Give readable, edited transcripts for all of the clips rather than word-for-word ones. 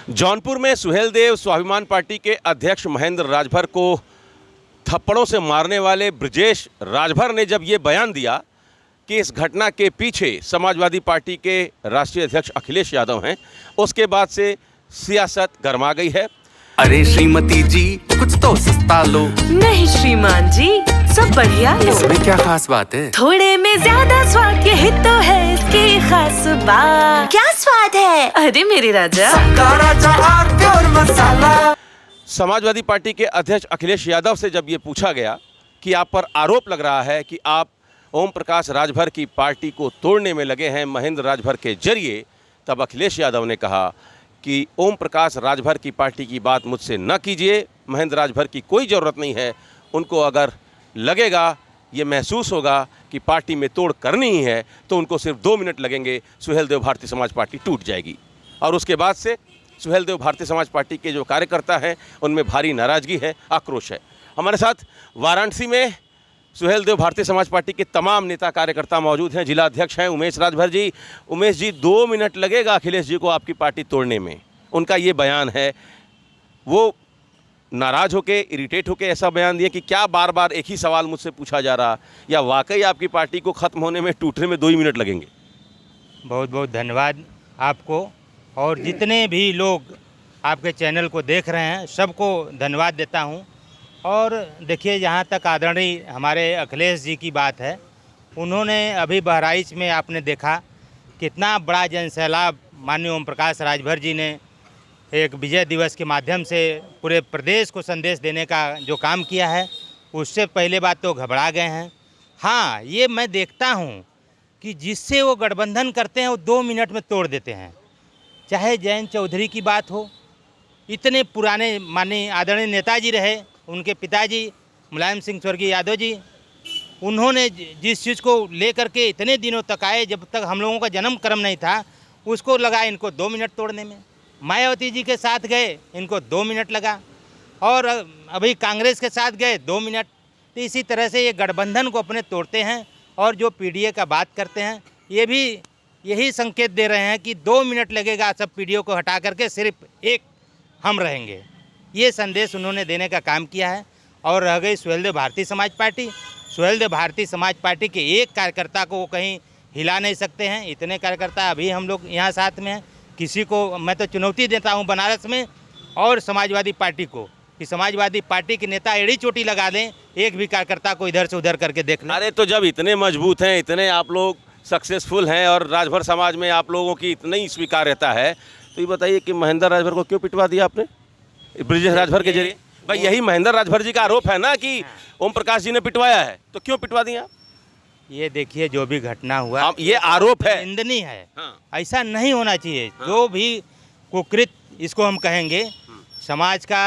जौनपुर में सुहेलदेव स्वाभिमान पार्टी के अध्यक्ष महेंद्र राजभर को थप्पड़ों से मारने वाले ब्रजेश राजभर ने जब ये बयान दिया कि इस घटना के पीछे समाजवादी पार्टी के राष्ट्रीय अध्यक्ष अखिलेश यादव हैं, उसके बाद से सियासत गर्मा गई है। अरे श्रीमती जी, कुछ तो सस्ता लो। नहीं श्रीमान जी, सब बढ़िया लो। इसमें क्या खास बात है? थोड़े में ज्यादा स्वाद, यही तो है इसकी खास बात। क्या स्वाद है? अरे मेरे राजा, राजा और मसाला। समाजवादी पार्टी के अध्यक्ष अखिलेश यादव से जब ये पूछा गया कि आप पर आरोप लग रहा है कि आप ओम प्रकाश राजभर की पार्टी को तोड़ने में लगे हैं महेंद्र राजभर के जरिए, तब अखिलेश यादव ने कहा कि ओम प्रकाश राजभर की पार्टी की बात मुझसे न कीजिए, महेंद्र राजभर की कोई ज़रूरत नहीं है। उनको अगर लगेगा, ये महसूस होगा कि पार्टी में तोड़ करनी ही है, तो उनको सिर्फ 2 मिनट लगेंगे, सुहेलदेव भारतीय समाज पार्टी टूट जाएगी। और उसके बाद से सुहेलदेव भारतीय समाज पार्टी के जो कार्यकर्ता हैं उनमें भारी नाराज़गी है, आक्रोश है। हमारे साथ वाराणसी में सुहेलदेव भारतीय समाज पार्टी के तमाम नेता कार्यकर्ता मौजूद हैं। जिला अध्यक्ष हैं उमेश राजभर जी। उमेश जी, 2 मिनट लगेगा अखिलेश जी को आपकी पार्टी तोड़ने में, उनका ये बयान है। वो नाराज़ होके, इरिटेट होके ऐसा बयान दिए कि क्या बार बार एक ही सवाल मुझसे पूछा जा रहा, या वाकई आपकी पार्टी को ख़त्म होने में, टूटने में 2 ही मिनट लगेंगे? बहुत बहुत धन्यवाद आपको, और जितने भी लोग आपके चैनल को देख रहे हैं सबको धन्यवाद देता हूं। और देखिए, जहां तक आदरणीय हमारे अखिलेश जी की बात है, उन्होंने अभी बहराइच में आपने देखा कितना बड़ा जनसैलाब माननीय ओम प्रकाश राजभर जी ने एक विजय दिवस के माध्यम से पूरे प्रदेश को संदेश देने का जो काम किया है, उससे पहले बात तो घबरा गए हैं। हाँ, ये मैं देखता हूँ कि जिससे वो गठबंधन करते हैं वो 2 मिनट में तोड़ देते हैं। चाहे जयंत चौधरी की बात हो, इतने पुराने माननीय आदरणीय नेताजी रहे, उनके पिताजी मुलायम सिंह स्वर्गीय यादव जी, उन्होंने जिस चीज़ को लेकर के इतने दिनों तक आए, जब तक हम लोगों का जन्म क्रम नहीं था, उसको लगा इनको 2 मिनट तोड़ने में। मायावती जी के साथ गए, इनको 2 मिनट लगा, और अभी कांग्रेस के साथ गए 2 मिनट। तो इसी तरह से ये गठबंधन को अपने तोड़ते हैं। और जो पीडीए का बात करते हैं, ये भी यही संकेत दे रहे हैं कि 2 मिनट लगेगा, सब पीडीओ को हटा करके सिर्फ एक हम रहेंगे। ये संदेश उन्होंने देने का काम किया है। और रह गई सुहेलदेव भारतीय समाज पार्टी, सुहेलदेव भारतीय समाज पार्टी के एक कार्यकर्ता को वो कहीं हिला नहीं सकते हैं। इतने कार्यकर्ता अभी हम लोग यहाँ साथ में हैं। किसी को मैं तो चुनौती देता हूँ बनारस में और समाजवादी पार्टी को, कि समाजवादी पार्टी के नेता एड़ी चोटी लगा दें, एक भी कार्यकर्ता को इधर से उधर करके देख लें। अरे तो जब इतने मजबूत हैं, इतने आप लोग सक्सेसफुल हैं और राजभर समाज में आप लोगों की इतना ही स्वीकार्यता है, तो ये बताइए कि महेंद्र राजभर को क्यों पिटवा दिया आपने ब्रजेश राजभर के जरिए? भाई, यही महेंद्र राजभर जी का आरोप है ना कि ओम प्रकाश जी ने पिटवाया है, तो क्यों पिटवा दिया? ये देखिए, जो भी घटना हुआ, ये आरोप है, निंदनीय है। हाँ। ऐसा नहीं होना चाहिए। हाँ। जो भी कुकृत, इसको हम कहेंगे, समाज का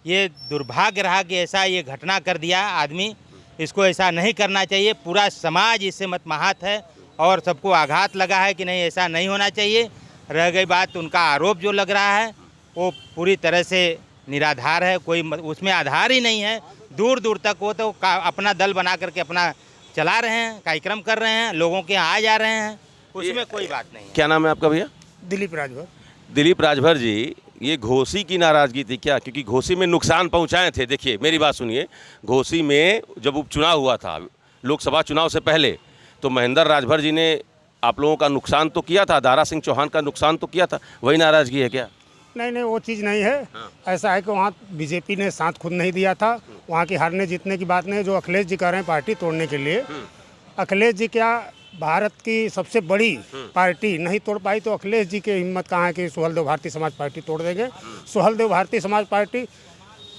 ये दुर्भाग्य रहा कि ऐसा ये घटना कर दिया आदमी। इसको ऐसा नहीं करना चाहिए। पूरा समाज इससे मतमाहत है और सबको आघात लगा है कि नहीं, ऐसा नहीं होना चाहिए। रह गई बात उनका आरोप जो लग रहा है, वो पूरी तरह से निराधार है, कोई उसमें आधार ही नहीं है। दूर दूर तक वो तो अपना दल बना करके अपना चला रहे हैं, कार्यक्रम कर रहे हैं, लोगों के यहाँ आ जा रहे हैं, उसमें कोई बात नहीं। क्या नाम है आपका भैया? दिलीप राजभर। दिलीप राजभर जी, ये घोसी की नाराज़गी थी क्या? क्योंकि घोसी में नुकसान पहुंचाए थे। देखिए, मेरी बात सुनिए, घोसी में जब उपचुनाव हुआ था, लोकसभा चुनाव से पहले, तो महेंद्र राजभर जी ने आप लोगों का नुकसान तो किया था, दारा सिंह चौहान का नुकसान तो किया था। वही नाराज़गी है क्या? नहीं, वो चीज़ नहीं है। ऐसा है कि वहाँ बीजेपी ने साथ खुद नहीं दिया था। वहाँ की हारने जीतने की बात नहीं। जो अखिलेश जी कर रहे हैं पार्टी तोड़ने के लिए, अखिलेश जी क्या भारत की सबसे बड़ी पार्टी नहीं तोड़ पाई, तो अखिलेश जी की हिम्मत कहाँ है कि सुहेलदेव भारतीय समाज पार्टी तोड़ देंगे? सुहेलदेव भारतीय समाज पार्टी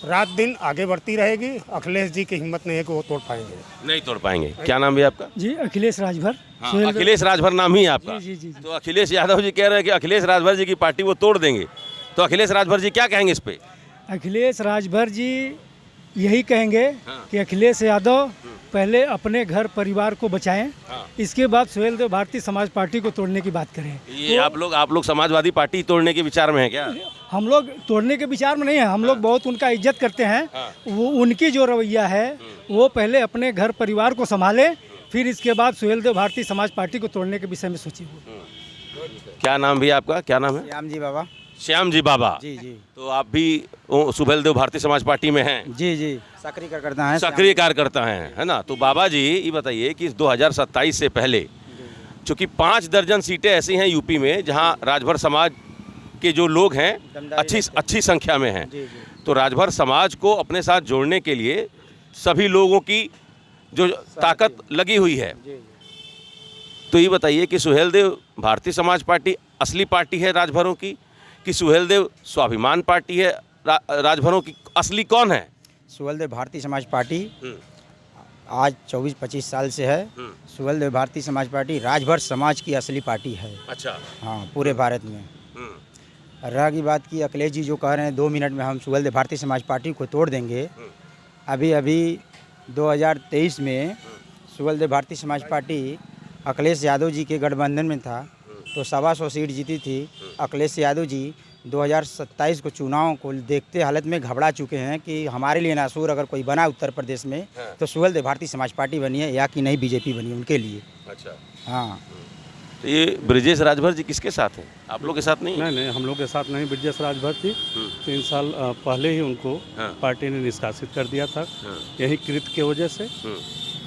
रात दिन आगे बढ़ती रहेगी। अखिलेश जी की हिम्मत नहीं है कि वो तोड़ पाएंगे। नहीं तोड़ पाएंगे। क्या नाम है आपका? जी, अखिलेश राजभर। हाँ, अखिलेश राजभर नाम ही है आपका? जी। तो अखिलेश यादव जी कह रहे हैं कि अखिलेश राजभर जी की पार्टी वो तोड़ देंगे, तो अखिलेश राजभर जी क्या कहेंगे इस पे? अखिलेश राजभर जी यही कहेंगे कि अखिलेश यादव पहले अपने घर परिवार को बचाएं, इसके बाद सुहेलदेव भारतीय समाज पार्टी को तोड़ने की बात करें। ये तो आप लोग समाजवादी पार्टी तोड़ने के विचार में है क्या? हम लोग तोड़ने के विचार में नहीं है। हम लोग बहुत उनका इज्जत करते हैं। वो उनकी जो रवैया है, वो पहले अपने घर परिवार को संभाले, फिर इसके बाद सुहेलदेव भारतीय समाज पार्टी को तोड़ने के विषय में सोचिए। क्या नाम भी आपका? क्या नाम है? श्याम जी बाबा। श्याम जी बाबा। जी जी तो आप भी सुहेलदेव भारतीय समाज पार्टी में हैं, जी जी सक्रिय कार्यकर्ता हैं। सक्रिय कार्यकर्ता हैं, है ना। तो बाबा जी ये बताइए कि 2027 से पहले चूँकि 5 दर्जन सीटें ऐसी हैं यूपी में जहां राजभर समाज के जो लोग हैं अच्छी संख्या में हैं, जी जी तो राजभर समाज को अपने साथ जोड़ने के लिए सभी लोगों की जो ताकत लगी हुई है। जी जी तो ये बताइए कि सुहेलदेव भारतीय समाज पार्टी असली पार्टी है राजभरों की, कि सुहेलदेव स्वाभिमान पार्टी है राजभरों की? असली कौन है? सुहेलदेव भारतीय समाज पार्टी आज 24-25 साल से है। सुहेलदेव भारतीय समाज पार्टी राजभर समाज की असली पार्टी है। अच्छा। हाँ, पूरे भारत में। रह की बात की अखिलेश जी जो कह रहे हैं 2 मिनट में हम सुहेलदेव भारतीय समाज पार्टी को तोड़ देंगे, अभी 2023 में सुहेलदेव भारतीय समाज पार्टी अखिलेश यादव जी के गठबंधन में था तो 125 सीट जीती थी। अखिलेश यादव जी 2027 को चुनाव को देखते हालत में घबरा चुके हैं कि हमारे लिए नासूर अगर कोई बना उत्तर प्रदेश में तो सुहेलदेव भारतीय समाज पार्टी बनी है या कि नहीं बीजेपी बनी उनके लिए। अच्छा। हाँ, तो ये ब्रजेश राजभर जी किसके साथ हैं? आप लोग के साथ नहीं? नहीं, हम लोग के साथ नहीं। ब्रजेश राजभर जी 3 साल पहले ही उनको पार्टी ने निष्कासित कर दिया था यही कृत्य की वजह से।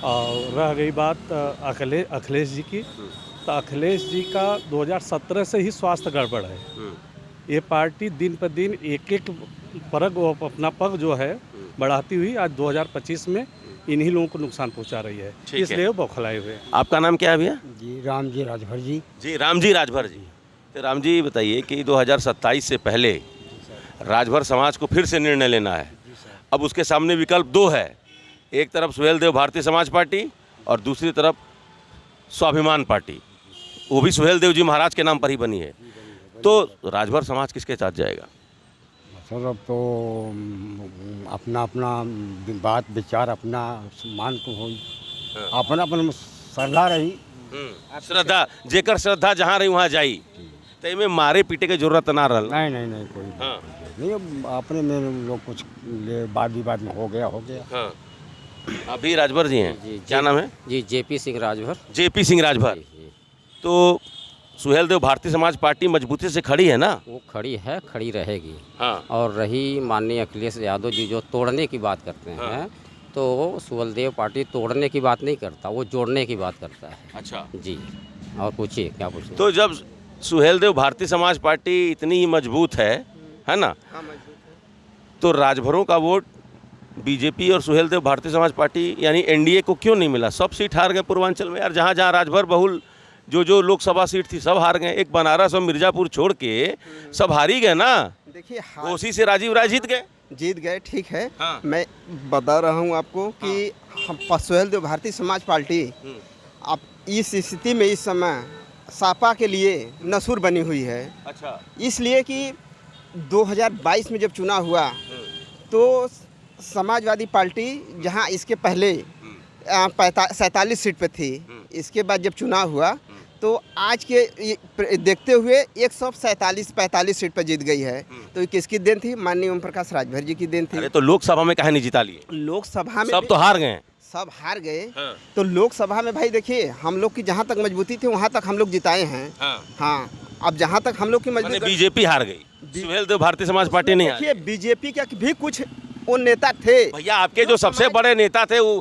और रह गई बात अखिलेश जी की, तो अखिलेश जी का 2017 से ही स्वास्थ्य गड़बड़ है। ये पार्टी दिन पर दिन एक परग अपना पग जो है बढ़ाती हुई आज 2025 में इन्हीं लोगों को नुकसान पहुंचा रही है, इसलिए वो बौखलाए हुए। आपका नाम क्या है भैया? जी रामजी राजभर जी। जी रामजी राजभर जी। तो राम जी बताइए कि 2027 से पहले राजभर समाज को फिर से निर्णय लेना है। अब उसके सामने विकल्प 2 है, एक तरफ सुहेलदेव भारतीय समाज पार्टी और दूसरी तरफ स्वाभिमान पार्टी, वो भी सुहेलदेव जी महाराज के नाम पर ही बनी है। तो राजभर समाज किसके साथ जाएगा? सर अब तो अपना अपना बात विचार अपना मान को हो, अपना अपना श्रद्धा रही। श्रद्धा जेकर श्रद्धा जहाँ रही वहाँ जाई, तो इनमें मारे पीटे के जरूरत ना रहा। नहीं कोई नहीं, अपने में लोग कुछ बात विवाद में हो गया। हाँ। अभी राजभर जी हैं, क्या नाम है? जी जेपी सिंह राजभर। जेपी सिंह राजभर। तो सुहेलदेव भारतीय समाज पार्टी मजबूती से खड़ी है ना? वो खड़ी है, खड़ी रहेगी। हाँ। और रही माननीय अखिलेश यादव जी जो तोड़ने की बात करते हैं, तो सुहेलदेव पार्टी तोड़ने की बात नहीं करता, वो जोड़ने की बात करता है। अच्छा जी, और पूछिए क्या पूछिए। तो जब सुहेलदेव भारतीय समाज पार्टी इतनी ही मजबूत है ना, तो राजभरों का वोट बीजेपी और सुहेलदेव भारतीय समाज पार्टी यानी एनडीए को क्यों नहीं मिला? सब सीट हार गए पूर्वांचल में यार, जहाँ जहाँ राजभर बहुल जो लोकसभा सीट थी सब हार गए। एक बनारस और मिर्जापुर छोड़ के सब हार ही गए ना। देखिए कोसी से राजीव राय जीत गए, ठीक है। हाँ। मैं बता रहा हूँ आपको कि हम सुहेलदेव भारतीय समाज पार्टी अब इस स्थिति में इस समय सापा के लिए नसूर बनी हुई है। अच्छा। इसलिए कि 2022 में जब चुनाव हुआ तो समाजवादी पार्टी जहां इसके पहले 47 सीट पे थी, इसके बाद जब चुनाव हुआ तो आज के देखते हुए 147-45 सीट पर जीत गई है। तो ये किसकी देन थी? माननीय ओम प्रकाश राजभर जी की देन थी। अरे तो लोकसभा में काहे नहीं जिता लिए? लोकसभा में सब तो हार गए। सब हार गए। हाँ। तो लोकसभा में भाई देखिए हम लोग की जहाँ तक मजबूती थी वहाँ तक हम लोग जिताए हैं। हाँ, अब जहाँ तक हम लोग की मजबूती, बीजेपी हार गई, सुहेलदेव भारतीय समाज पार्टी नहीं हारी। देखिए बीजेपी का भी कुछ वो नेता थे भैया, आपके जो सबसे बड़े नेता थे वो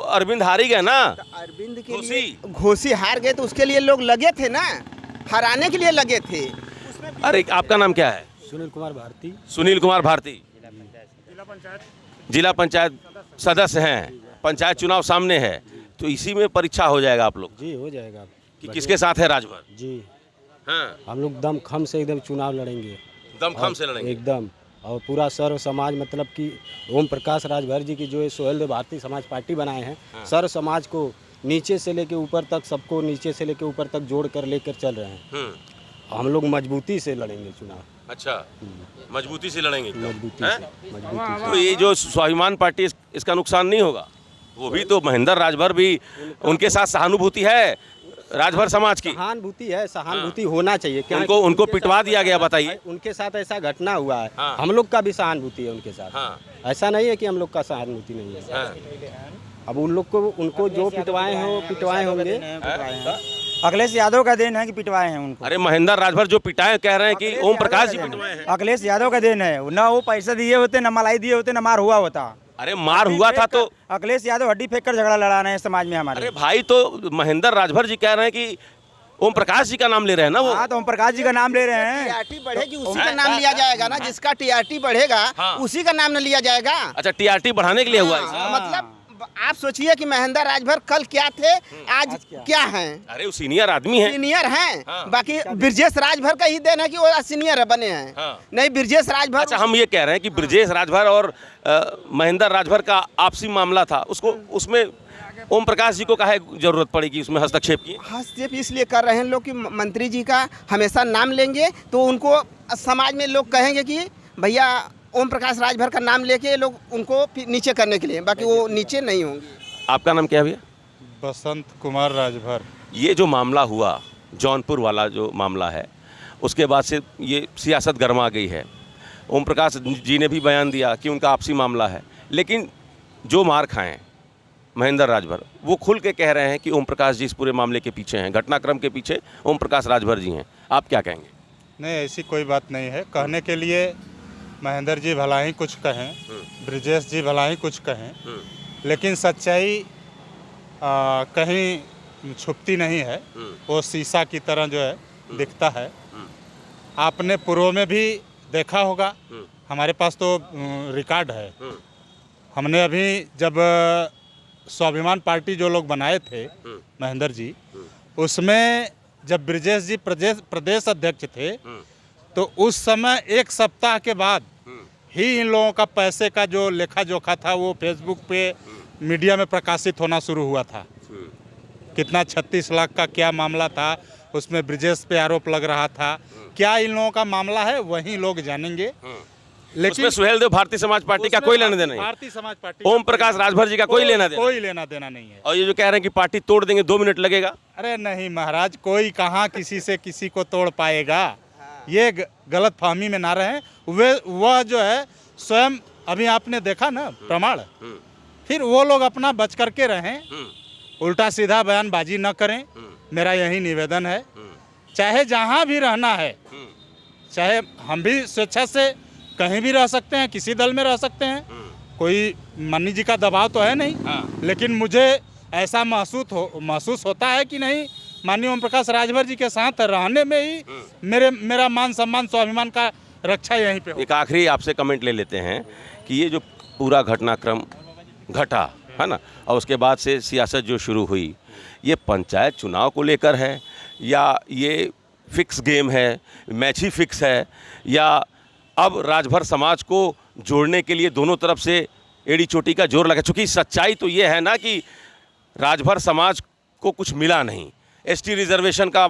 अरविंद हार ही गए ना। अरविंद के लिए घोसी हार गए तो उसके लिए लोग लगे थे ना, हराने के लिए लगे थे। अरे आपका नाम क्या है? सुनील कुमार भारती। सुनील कुमार भारती, जिला पंचायत सदस्य हैं। पंचायत चुनाव सामने है, तो इसी में परीक्षा हो जाएगा आप लोग जी, हो जाएगा कि किसके साथ है राजभर? जी हाँ, हम लोग दमखम से एकदम चुनाव लड़ेंगे, दमखम से लड़ेंगे एकदम। और पूरा सर्व समाज मतलब कि ओम प्रकाश राजभर जी की जो ये सुहेलदेव भारतीय समाज पार्टी बनाए हैं, सर्व समाज को नीचे से लेके ऊपर तक, सबको नीचे से लेके ऊपर तक जोड़ कर लेकर चल रहे हैं। हम लोग मजबूती से लड़ेंगे चुनाव। अच्छा, मजबूती से लड़ेंगे। मजबूती से। तो ये जो स्वाभिमान पार्टी इसका नुकसान नहीं होगा? वो भी तो महेंद्र राजभर भी, उनके साथ सहानुभूति है राजभर समाज की। सहानुभूति है, सहानुभूति होना चाहिए। क्या उनको पिटवा दिया गया, बताइए। उनके साथ ऐसा घटना हुआ है, हम लोग का भी सहानुभूति है उनके साथ। ऐसा नहीं है कि हम लोग का सहानुभूति नहीं है। अब उन लोग को, उनको जो पिटवाए हैं वो पिटवाए होंगे। अखिलेश यादव का देन है कि पिटवाए हैं उनको। अरे महेंद्र राजभर जो पिटाए कह रहे हैं कि ओम प्रकाश जी पिटवाए हैं। अखिलेश यादव का देन है, ना वो पैसे दिए होते, ना मलाई दिए होते, ना मार हुआ होता। अरे मार हुआ था तो अखिलेश यादव हड्डी फेंक कर झगड़ा लड़ा रहे हैं समाज में हमारे। अरे भाई तो महेंद्र राजभर जी कह रहे हैं कि ओम प्रकाश जी का नाम ले रहे हैं ना वो। हाँ तो ओम प्रकाश जी का नाम ले रहे हैं। टीआरटी बढ़ेगी उसी का नाम लिया जाएगा ना, जिसका टीआरटी बढ़ेगा उसी का नाम न लिया जाएगा। अच्छा टीआरटी बढ़ाने के लिए हुआ है। मतलब आप सोचिए कि महेंद्र राजभर कल क्या थे, आज क्या हैं। अरे वो सीनियर आदमी है, सीनियर हैं। बाकी ब्रजेश राजभर का ही देन है कि वो सीनियर बने हैं। नहीं ब्रजेश राजभर। अच्छा हम ये कह रहे हैं कि ब्रजेश राजभर और महेंद्र राजभर का आपसी मामला था, उसको उसमें ओम प्रकाश जी को काहे जरूरत पड़ेगी उसमें हस्तक्षेप की? हस्तक्षेप इसलिए कर रहे हैं लोग कि मंत्री जी का हमेशा नाम लेंगे तो उनको समाज में लोग कहेंगे कि भैया ओम प्रकाश राजभर का नाम लेके लोग उनको नीचे करने के लिए, बाकी वो नीचे नहीं होंगे। आपका नाम क्या है भैया? बसंत कुमार राजभर। ये जो मामला हुआ जौनपुर वाला जो मामला है, उसके बाद से ये सियासत गर्मा गई है। ओम प्रकाश जी ने भी बयान दिया कि उनका आपसी मामला है, लेकिन जो मार खाएं महेंद्र राजभर वो खुल के कह रहे हैं कि ओम प्रकाश जी इस पूरे मामले के पीछे हैं, घटनाक्रम के पीछे ओम प्रकाश राजभर जी हैं। आप क्या कहेंगे? नहीं ऐसी कोई बात नहीं है। कहने के लिए महेंद्र जी भला ही कुछ कहें, ब्रजेश जी भला ही कुछ कहें, लेकिन सच्चाई कहीं छुपती नहीं है। वो शीशा की तरह जो है दिखता है। आपने पूर्व में भी देखा होगा, हमारे पास तो रिकॉर्ड है। हमने अभी जब स्वाभिमान पार्टी जो लोग बनाए थे महेंद्र जी, उसमें जब ब्रजेश जी प्रदेश अध्यक्ष थे तो उस समय एक सप्ताह के बाद ही इन लोगों का पैसे का जो लेखा जोखा था वो फेसबुक पे मीडिया में प्रकाशित होना शुरू हुआ था। कितना 36 लाख का क्या मामला था, उसमें ब्रजेश पे आरोप लग रहा था। क्या इन लोगों का मामला है वही लोग जानेंगे। लेकिन सुहेल देव भारतीय समाज पार्टी का कोई लेना देना नहीं, भारतीय समाज पार्टी ओम प्रकाश राजभर जी का कोई लेना देना नहीं है। और ये जो कह रहे हैं कि पार्टी तोड़ देंगे 2 मिनट लगेगा, अरे नहीं महाराज, कोई कहाँ किसी से किसी को तोड़ पाएगा। ये गलत फहमी में ना रहे। वह जो है स्वयं अभी आपने देखा ना प्रमाण, फिर वो लोग अपना बच करके रहें, उल्टा सीधा बयानबाजी न करें। मेरा यही निवेदन है। चाहे जहाँ भी रहना है, चाहे हम भी स्वेच्छा से कहीं भी रह सकते हैं, किसी दल में रह सकते हैं, कोई मन्नी जी का दबाव तो है नहीं। लेकिन मुझे ऐसा महसूस होता है कि नहीं, माननीय ओम प्रकाश राजभर जी के साथ रहने में ही मेरा मान सम्मान स्वाभिमान का रक्षा यहीं पे हो। एक आखिरी आपसे कमेंट ले लेते हैं कि ये जो पूरा घटनाक्रम घटा है ना, और उसके बाद से सियासत जो शुरू हुई, ये पंचायत चुनाव को लेकर है या ये फिक्स गेम है, मैच ही फिक्स है, या अब राजभर समाज को जोड़ने के लिए दोनों तरफ से एड़ी चोटी का जोर लगा? चूँकि सच्चाई तो ये है ना कि राजभर समाज को कुछ मिला नहीं, एसटी रिजर्वेशन का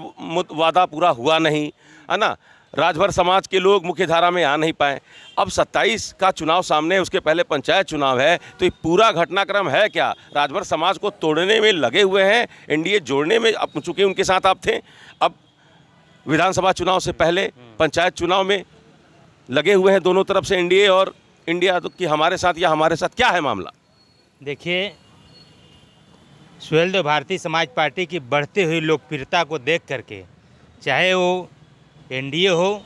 वादा पूरा हुआ नहीं, है ना, राजभर समाज के लोग मुख्य धारा में आ नहीं पाए। अब 27 का चुनाव सामने है, उसके पहले पंचायत चुनाव है, तो ये पूरा घटनाक्रम है क्या? राजभर समाज को तोड़ने में लगे हुए हैं, एनडीए जोड़ने में, अब चूँकि उनके साथ आप थे, अब विधानसभा चुनाव से पहले पंचायत चुनाव में लगे हुए हैं दोनों तरफ से एनडीए और इंडिया, तो कि हमारे साथ या हमारे साथ क्या है मामला? देखिए, सुहेल देव भारतीय समाज पार्टी की बढ़ती हुई लोकप्रियता को देख करके, चाहे वो एनडीए हो,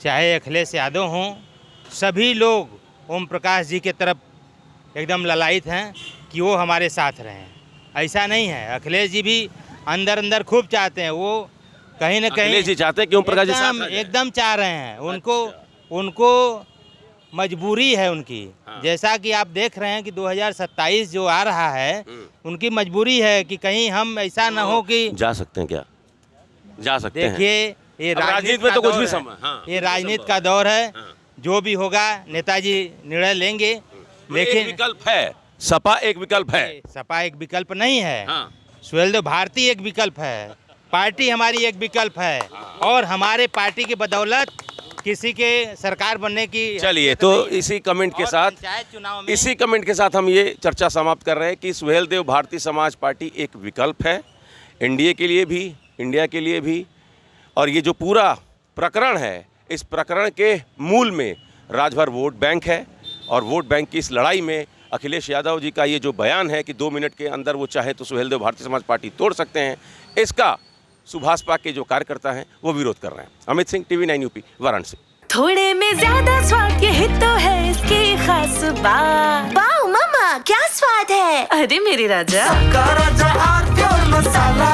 चाहे अखिलेश यादव हों, सभी लोग ओम प्रकाश जी के तरफ एकदम ललायित हैं कि वो हमारे साथ रहें। ऐसा नहीं है, अखिलेश जी भी अंदर अंदर खूब चाहते हैं, वो कहीं न कहीं अखिलेश जी चाहते हैं कि ओम प्रकाश जी साथ रहें। एकदम चाह रहे हैं। उनको मजबूरी है उनकी। जैसा कि आप देख रहे हैं कि 2027 जो आ रहा है, उनकी मजबूरी है कि कहीं हम ऐसा ना हो कि जा सकते हैं। क्या जा सकते हैं? देखिए, ये राजनीति में तो कुछ भी ये राजनीति का दौर है। जो भी होगा नेताजी निर्णय लेंगे, लेकिन विकल्प है, सपा एक विकल्प है। सपा एक विकल्प नहीं है, सुहेल देव भारती एक विकल्प है, पार्टी हमारी एक विकल्प है, और हमारे पार्टी की बदौलत किसी के सरकार बनने की। चलिए, तो इसी कमेंट के साथ हम ये चर्चा समाप्त कर रहे हैं कि सुहेल देव भारतीय समाज पार्टी एक विकल्प है, एनडीए के लिए भी, इंडिया के लिए भी। और ये जो पूरा प्रकरण है, इस प्रकरण के मूल में राजभर वोट बैंक है, और वोट बैंक की इस लड़ाई में अखिलेश यादव जी का ये जो बयान है कि 2 मिनट के अंदर वो चाहे तो सुहेलदेव भारतीय समाज पार्टी तोड़ सकते हैं, इसका सुभाषपा के जो कार्यकर्ता हैं वो विरोध कर रहे हैं। Amit Singh, TV 9 UP, Varanasi. थोड़े में ज्यादा स्वाद यही तो है इसकी खास बात। वाओ मामा क्या स्वाद है, अरे मेरे राजा। मसाला